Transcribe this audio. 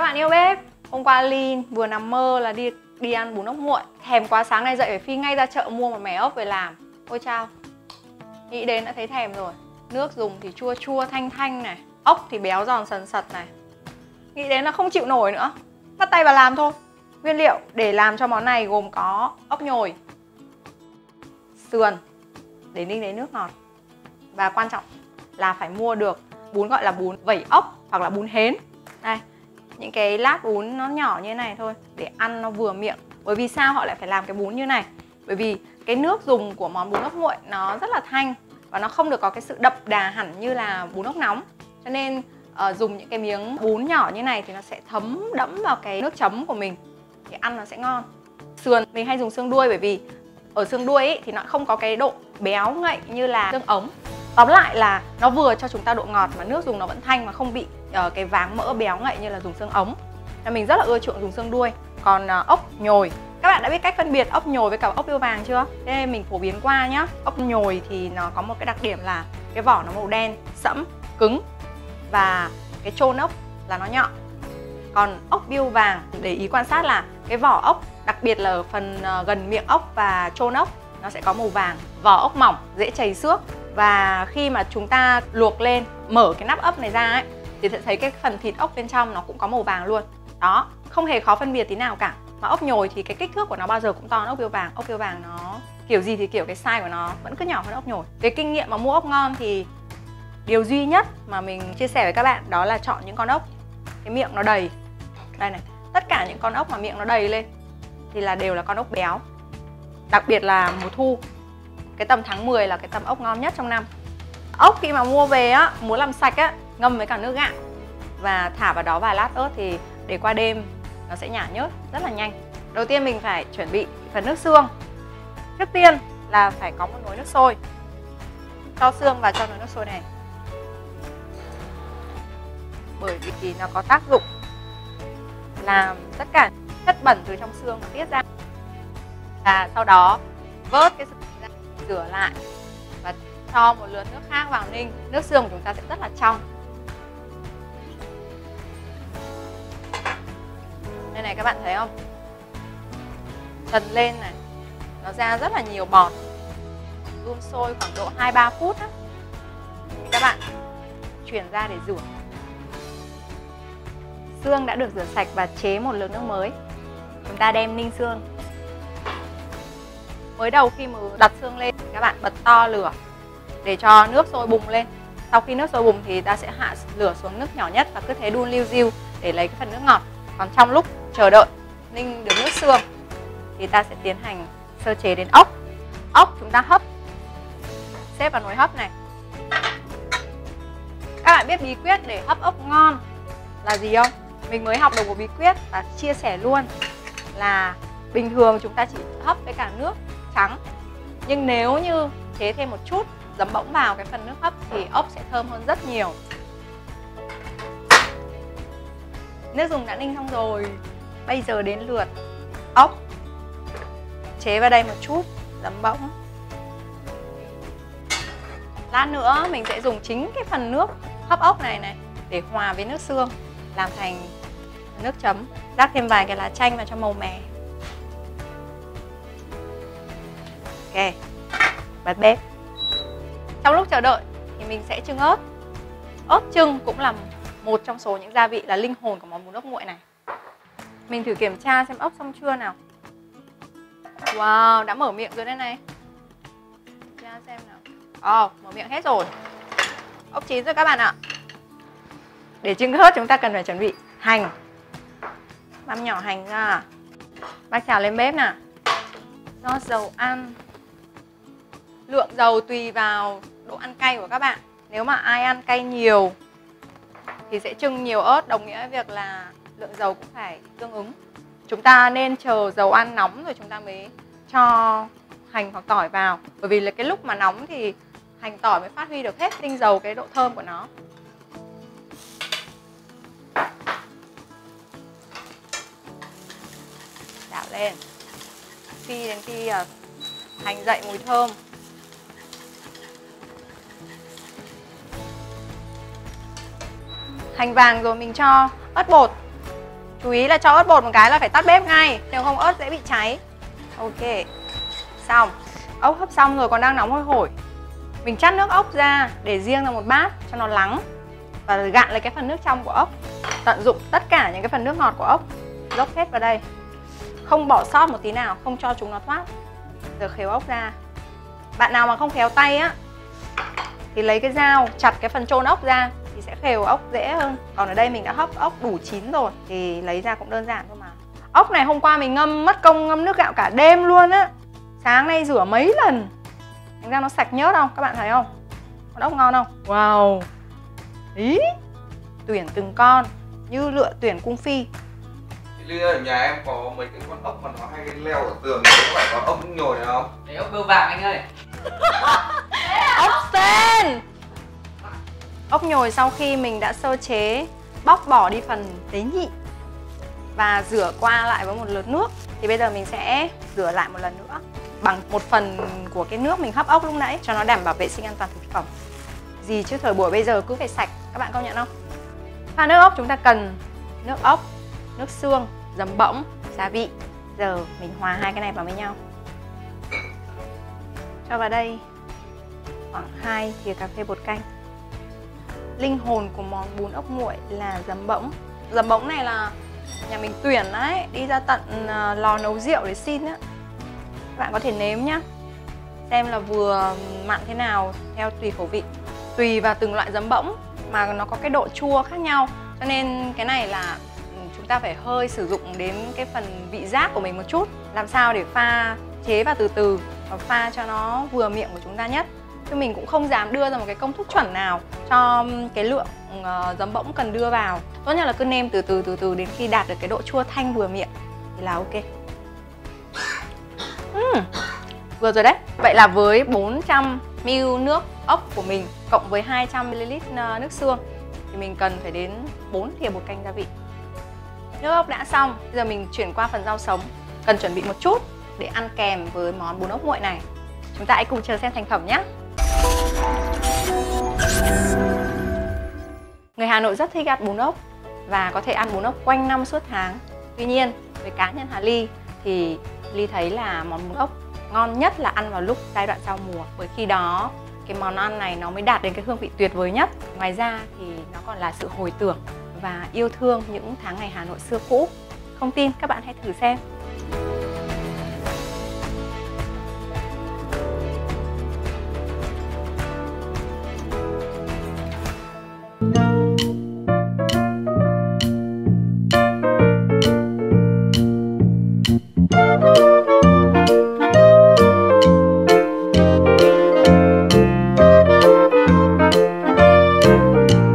bạn yêu bếp. Hôm qua Linh vừa nằm mơ là đi ăn bún ốc nguội. Thèm quá, sáng nay dậy phải phi ngay ra chợ mua một mẻ ốc về làm. Ôi chao, nghĩ đến đã thấy thèm rồi. Nước dùng thì chua chua thanh thanh này, ốc thì béo giòn sần sật này. Nghĩ đến là không chịu nổi nữa. Bắt tay vào làm thôi. Nguyên liệu để làm cho món này gồm có ốc nhồi, sườn để ninh lấy nước ngọt. Và quan trọng là phải mua được bún gọi là bún vẩy ốc hoặc là bún hến. Đây, những cái lát bún nó nhỏ như thế này thôi để ăn nó vừa miệng. Bởi vì sao họ lại phải làm cái bún như này? Bởi vì cái nước dùng của món bún ốc nguội nó rất là thanh và nó không được có cái sự đậm đà hẳn như là bún ốc nóng. Cho nên dùng những cái miếng bún nhỏ như này thì nó sẽ thấm đẫm vào cái nước chấm của mình thì ăn nó sẽ ngon. Sườn mình hay dùng xương đuôi bởi vì ở xương đuôi ấy, thì nó không có cái độ béo ngậy như là xương ống. Tóm lại là nó vừa cho chúng ta độ ngọt mà nước dùng nó vẫn thanh mà không bị cái váng mỡ béo ngậy như là dùng xương ống. Nên mình rất là ưa chuộng dùng xương đuôi. Còn ốc nhồi, các bạn đã biết cách phân biệt ốc nhồi với cả ốc bươu vàng chưa? Thế nên mình phổ biến qua nhá. Ốc nhồi thì nó có một cái đặc điểm là cái vỏ nó màu đen, sẫm, cứng và cái chôn ốc là nó nhọn. Còn ốc bươu vàng, để ý quan sát là cái vỏ ốc, đặc biệt là ở phần gần miệng ốc và chôn ốc, nó sẽ có màu vàng. Vỏ ốc mỏng, dễ chảy xước. Và khi mà chúng ta luộc lên, mở cái nắp ốc này ra ấy, thì sẽ thấy cái phần thịt ốc bên trong nó cũng có màu vàng luôn. Đó, không hề khó phân biệt tí nào cả. Mà ốc nhồi thì cái kích thước của nó bao giờ cũng to hơn ốc bươu vàng. Ốc bươu vàng nó kiểu gì thì kiểu cái size của nó vẫn cứ nhỏ hơn ốc nhồi. Cái kinh nghiệm mà mua ốc ngon thì điều duy nhất mà mình chia sẻ với các bạn đó là chọn những con ốc cái miệng nó đầy. Đây này, tất cả những con ốc mà miệng nó đầy lên thì đều là con ốc béo. Đặc biệt là mùa thu, cái tầm tháng 10 là cái tầm ốc ngon nhất trong năm. Ốc khi mà mua về á, muốn làm sạch á, ngâm với cả nước gạo và thả vào đó vài lát ớt thì để qua đêm nó sẽ nhả nhớt rất là nhanh. Đầu tiên mình phải chuẩn bị phần nước xương. Trước tiên là phải có một nồi nước sôi. Cho xương vào trong nồi nước sôi này. Bởi vì nó có tác dụng làm tất cả chất bẩn từ trong xương nó tiết ra. Và sau đó vớt cái xương ra, rửa lại và cho một lượt nước khác vào ninh. Nước xương của chúng ta sẽ rất là trong. Đây này, các bạn thấy không? Dần lên này, nó ra rất là nhiều bọt. Đun sôi khoảng độ 2-3 phút á. Thì các bạn chuyển ra để rửa. Xương đã được rửa sạch và chế một lượt nước mới. Chúng ta đem ninh xương. Mới đầu khi mà đặt xương lên, các bạn bật to lửa để cho nước sôi bùng lên. Sau khi nước sôi bùng thì ta sẽ hạ lửa xuống nước nhỏ nhất và cứ thế đun liu riu để lấy cái phần nước ngọt. Còn trong lúc chờ đợi ninh được nước xương thì ta sẽ tiến hành sơ chế đến ốc. Ốc chúng ta hấp, xếp vào nồi hấp này. Các bạn biết bí quyết để hấp ốc ngon là gì không? Mình mới học được một bí quyết và chia sẻ luôn là bình thường chúng ta chỉ hấp với cả nước trắng. Nhưng nếu như chế thêm một chút giấm bỗng vào cái phần nước hấp thì ốc sẽ thơm hơn rất nhiều. Nước dùng đã ninh xong rồi. Bây giờ đến lượt ốc. Chế vào đây một chút giấm bỗng. Lát nữa mình sẽ dùng chính cái phần nước hấp ốc này để hòa với nước xương làm thành nước chấm. Rắc thêm vài cái lá chanh vào cho màu mè. Ok, bật bếp. Trong lúc chờ đợi thì mình sẽ chưng ớt. Ớt chưng cũng là một trong số những gia vị là linh hồn của món bún ốc nguội này. Mình thử kiểm tra xem ốc xong chưa nào. Wow, đã mở miệng rồi đây này. Kiểm tra xem nào. Mở miệng hết rồi. Ốc chín rồi các bạn ạ. Để chưng ớt chúng ta cần phải chuẩn bị hành. Băm nhỏ hành ra. Bác chảo lên bếp nào. Cho dầu ăn. Lượng dầu tùy vào độ ăn cay của các bạn. Nếu mà ai ăn cay nhiều thì sẽ chưng nhiều ớt, đồng nghĩa với việc là lượng dầu cũng phải tương ứng. Chúng ta nên chờ dầu ăn nóng rồi chúng ta mới cho hành hoặc tỏi vào. Bởi vì là cái lúc mà nóng thì hành tỏi mới phát huy được hết tinh dầu, cái độ thơm của nó. Đảo lên. Phi đến khi hành dậy mùi thơm. Hành vàng rồi mình cho ớt bột. Chú ý là cho ớt bột một cái là phải tắt bếp ngay, nếu không ớt dễ bị cháy. Ok, xong. Ốc hấp xong rồi, còn đang nóng hôi hổi. Mình chắt nước ốc ra để riêng ra một bát cho nó lắng. Và gạn lấy cái phần nước trong của ốc. Tận dụng tất cả những cái phần nước ngọt của ốc, dốc hết vào đây. Không bỏ sót một tí nào, không cho chúng nó thoát. Giờ khều ốc ra. Bạn nào mà không khéo tay á thì lấy cái dao chặt cái phần chôn ốc ra thì sẽ khều ốc dễ hơn. Còn ở đây mình đã hấp ốc đủ chín rồi thì lấy ra cũng đơn giản thôi mà. Ốc này hôm qua mình mất công ngâm nước gạo cả đêm luôn á. Sáng nay rửa mấy lần. Thành ra nó sạch nhớt không? Các bạn thấy không? Con ốc ngon không? Wow. Ý, tuyển từng con như lựa tuyển cung phi. Ly ơi, ở nhà em có mấy cái con ốc mà nó hay leo ở tường, có phải có ốc nhồi này không? Đấy, ốc bươu vàng anh ơi. Ốc sên. Ốc nhồi sau khi mình đã sơ chế, bóc bỏ đi phần tế nhị và rửa qua lại với một lượt nước. Thì bây giờ mình sẽ rửa lại một lần nữa bằng một phần của cái nước mình hấp ốc lúc nãy cho nó đảm bảo vệ sinh an toàn thực phẩm. Gì chứ thời buổi bây giờ cứ phải sạch, các bạn công nhận không? Pha nước ốc chúng ta cần nước ốc, nước xương, giấm bỗng, gia vị. Giờ mình hòa hai cái này vào với nhau. Cho vào đây khoảng 2 thìa cà phê bột canh. Linh hồn của món bún ốc nguội là giấm bỗng. Giấm bỗng này là nhà mình tuyển đấy, đi ra tận lò nấu rượu để xin á. Các bạn có thể nếm nhá, xem là vừa mặn thế nào theo tùy khẩu vị. Tùy vào từng loại giấm bỗng mà nó có cái độ chua khác nhau. Cho nên cái này là chúng ta phải hơi sử dụng đến cái phần vị giác của mình một chút. Làm sao để pha chế vào từ từ và pha cho nó vừa miệng của chúng ta nhất. Chứ mình cũng không dám đưa ra một cái công thức chuẩn nào cho cái lượng giấm bỗng cần đưa vào. Tốt nhất là cứ nêm từ từ đến khi đạt được cái độ chua thanh vừa miệng thì là ok. Vừa rồi đấy. Vậy là với 400ml nước ốc của mình cộng với 200ml nước xương thì mình cần phải đến 4 thìa bột canh gia vị. Nước ốc đã xong, bây giờ mình chuyển qua phần rau sống. Cần chuẩn bị một chút để ăn kèm với món bún ốc nguội này. Chúng ta hãy cùng chờ xem thành phẩm nhé. Người Hà Nội rất thích ăn bún ốc và có thể ăn bún ốc quanh năm suốt tháng. Tuy nhiên, với cá nhân Hà Ly thì Ly thấy là món bún ốc ngon nhất là ăn vào lúc giai đoạn giao mùa. Bởi khi đó cái món ăn này nó mới đạt đến cái hương vị tuyệt vời nhất. Ngoài ra thì nó còn là sự hồi tưởng và yêu thương những tháng ngày Hà Nội xưa cũ. Không tin các bạn hãy thử xem.